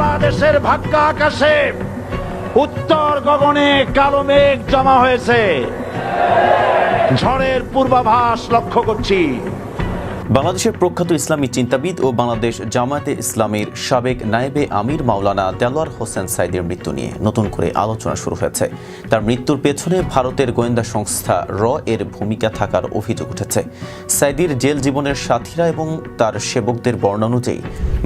বাংলাদেশের ভাগ্য আকাশে উত্তর গগনে কালো মেঘ জমা হয়েছে, ঝড়ের পূর্বাভাস লক্ষ্য করছি। বাংলাদেশের প্রখ্যাত ইসলামী চিন্তাবিদ ও বাংলাদেশ জামায়াতে ইসলামীর সাবেক নায়েবে আমির মাওলানা দেলোয়ার হোসেন সাঈদীর মৃত্যু নিয়ে নতুন করে আলোচনা শুরু হয়েছে। তার মৃত্যুর পেছনে ভারতের গোয়েন্দা সংস্থা এর ভূমিকা থাকার অভিযোগ উঠেছে। সাঈদীর জেল জীবনের সাথীরা এবং তার সেবকদের বর্ণনা অনুযায়ী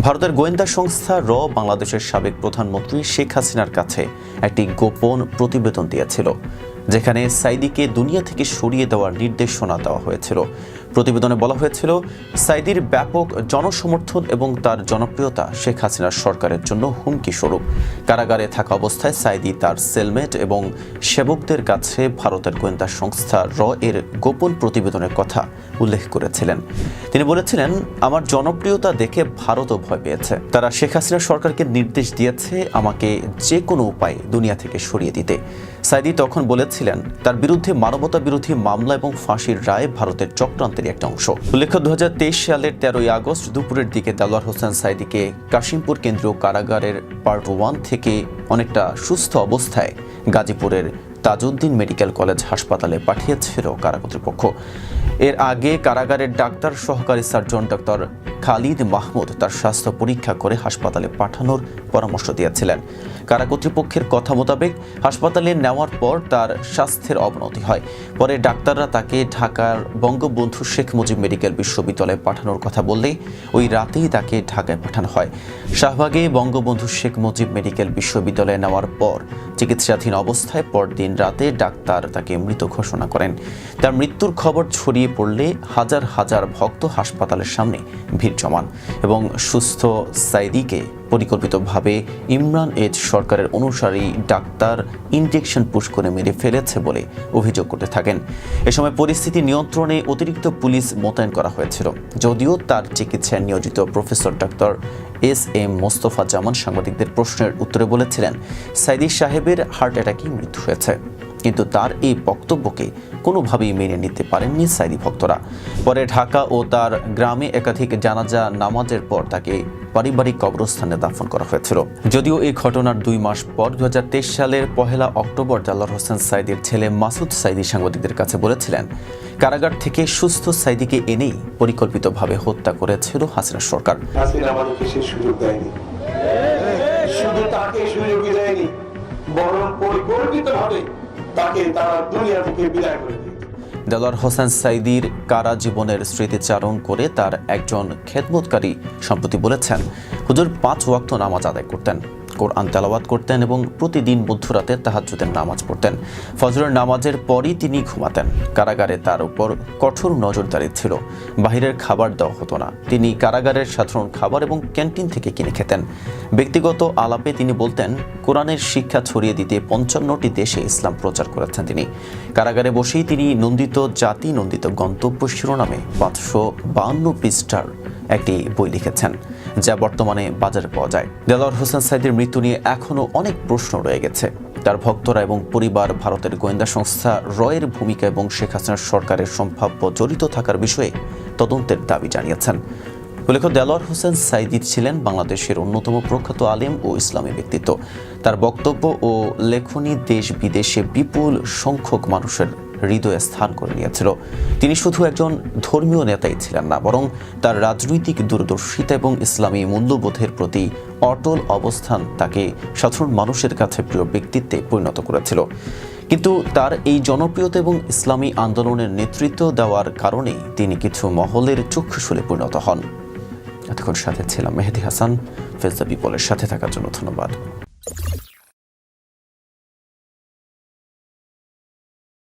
ভারতের গোয়েন্দা সংস্থা বাংলাদেশের সাবেক প্রধানমন্ত্রী শেখ হাসিনার কাছে একটি গোপন প্রতিবেদন দিয়েছিল, যেখানে সাঈদীকে দুনিয়া থেকে সরিয়ে দেওয়ার নির্দেশনা দেওয়া হয়েছিল। প্রতিবেদনে বলা হয়েছিল, সাঈদীর ব্যাপক জনসমর্থন এবং তার জনপ্রিয়তা শেখ হাসিনার সরকারের জন্য হুমকি স্বরূপ। কারাগারে থাকা অবস্থায় সাঈদী তার সেলমেট এবং সেবকদের কাছে ভারতের গোয়েন্দা সংস্থা এর গোপন প্রতিবেদনের কথা উল্লেখ করেছিলেন। তিনি বলেছিলেন, আমার জনপ্রিয়তা দেখে ভারতও ভয় পেয়েছে। তারা শেখ হাসিনার সরকারকে নির্দেশ দিয়েছে আমাকে যে কোনো উপায়ে দুনিয়া থেকে সরিয়ে দিতে। সাঈদী তখন বলেছিলেন, তার বিরুদ্ধে মানবতা বিরোধী মামলা এবং ফাঁসির রায় ভারতের চক্রান্তের একটা অংশ। উল্লেখ্য, 2023 সালের 13 আগস্ট দুপুরের দিকে দেলোয়ার হোসেন সাঈদীকে কাশিমপুর কেন্দ্রীয় কারাগারের পার্ট 1 থেকে অনেকটা সুস্থ অবস্থায় গাজীপুরের তাজউদ্দিন মেডিকেল কলেজ হাসপাতালে পাঠিয়েছিল কারা কর্তৃপক্ষ। এর আগে কারাগারের ডাক্তার সহকারী সার্জন ডক্টর খালিদ মাহমুদ তার স্বাস্থ্য পরীক্ষা করে হাসপাতালে পাঠানোর পরামর্শ দিয়েছিলেন। কারা কর্তৃপক্ষের কথা মোতাবেক হাসপাতালে নেওয়ার পর তার স্বাস্থ্যের অবনতি হয়। পরে ডাক্তাররা তাকে ঢাকার বঙ্গবন্ধু শেখ মুজিব মেডিকেল বিশ্ববিদ্যালয়ে পাঠানোর কথা বললে ওই রাতেই তাকে ঢাকায় পাঠানো হয়। শাহবাগে বঙ্গবন্ধু শেখ মুজিব মেডিকেল বিশ্ববিদ্যালয়ে নেওয়ার পর চিকিৎসাধীন অবস্থায় পরদিন রাতে ডাক্তার তাকে মৃত ঘোষণা করেন। তার মৃত্যুর খবর ছড়িয়ে পড়লে হাজার হাজার ভক্ত হাসপাতালের সামনে ভিড় জমান এবং সুস্থ সাঈদীকে পরিকল্পিতভাবে ইমরান এইচ সরকারের অনুসারী ডাক্তার ইনজেকশন পুশ করে মেরে ফেলেছে বলে অভিযোগ করতে থাকেন। এ সময় পরিস্থিতি নিয়ন্ত্রণে অতিরিক্ত পুলিশ মোতায়েন করা হয়েছিল, যদিও তার চিকিৎসায় নিয়োজিত প্রফেসর ডক্টর এস.এম. মোস্তফা জামান সাংবাদিকদের প্রশ্নের উত্তরে বলেছিলেন, সাঈদী সাহেবের হার্ট অ্যাটাকে মৃত্যু হয়েছে। কিন্তু তার এই বক্তব্যকে কোনোভাবেই মেনে নিতে পারেননি সাঈদী ভক্তরা। পরে ঢাকা ও তার গ্রামে একাধিক জানাজা নামাজের পর তাকে পারিবারিক কবরস্থানে দাফন করা হয়েছিল। যদিও এই ঘটনার 2 মাস পর 2023 সালের 1 অক্টোবর দেলোয়ার হোসেন সাঈদীর ছেলে মাসুদ সাঈদী সাংবাদিকদের কাছে বলেছিলেন, কারাগার থেকে সুস্থ সাঈদীকে এনেই পরিকল্পিতভাবে হত্যা করেছিল হাসিনা সরকার। হাসিনা আমাদেরকে সে সুযোগ দেয়নি, শুধু তাকে সুযোগই দেয়নি, বরং পরিকল্পিতভাবে তাকে তারা দুনিয়া থেকে বিদায় করে দিয়েছে। দেলোয়ার হোসেন সাঈদীর কারা জীবনের স্মৃতিচারণ করে তার একজন খেদমতকারী সম্প্রতি বলেছেন, হুজুর 5 ওয়াক্ত নামাজ আদায় করতেন, কোরআন তেলাওয়াত করতেন এবং প্রতিদিন মধ্যরাতে তাহাজ্জুদের নামাজ পড়তেন। ফজরের নামাজের পরই তিনি ঘুমাতেন। কারাগারে তার উপর কঠোর নজরদারি ছিল। বাহিরের খাবার দেওয়া হতো না। তিনি কারাগারের সাধারণ খাবার এবং ক্যান্টিন থেকে কিনে খেতেন। ব্যক্তিগত আলাপে তিনি বলতেন, কোরআনের শিক্ষা ছড়িয়ে দিতে 55টি দেশে ইসলাম প্রচার করেছেন তিনি। কারাগারে বসেই তিনি নন্দিত জাতি নন্দিত গন্তব্য শিরোনামে 552 পৃষ্ঠার একটি বই লিখেছেন, যা বর্তমানে বাজারে পাওয়া যায়। দেলোয়ার হোসেন সাঈদীর মৃত্যু নিয়ে এখনও অনেক প্রশ্ন রয়ে গেছে। তার ভক্তরা এবং পরিবার ভারতের গোয়েন্দা সংস্থা এর ভূমিকা এবং শেখ হাসিনার সরকারের সম্ভাব্য জড়িত থাকার বিষয়ে তদন্তের দাবি জানিয়েছেন। উল্লেখ্য, দেলোয়ার হোসেন সাঈদী ছিলেন বাংলাদেশের অন্যতম প্রখ্যাত আলেম ও ইসলামী ব্যক্তিত্ব। তার বক্তব্য ও লেখনী দেশ বিদেশে বিপুল সংখ্যক মানুষের হৃদয়ে স্থান করে নিয়েছিল। তিনি শুধু একজন ধর্মীয় নেতাই ছিলেন না, বরং তার রাজনৈতিক দূরদর্শিতা এবং ইসলামী মূল্যবোধের প্রতি অটল অবস্থান তাকে সাধারণ মানুষের কাছে প্রিয় ব্যক্তিত্বে পরিণত করেছিল। কিন্তু তার এই জনপ্রিয়তা এবং ইসলামী আন্দোলনের নেতৃত্ব দেওয়ার কারণেই তিনি কিছু মহলের চক্ষুশূলে পরিণত হন। এতক্ষণ সাথে ছিলাম মেহেদী হাসান। ফেজ দ্য পিপলের সাথে থাকার জন্য ধন্যবাদ।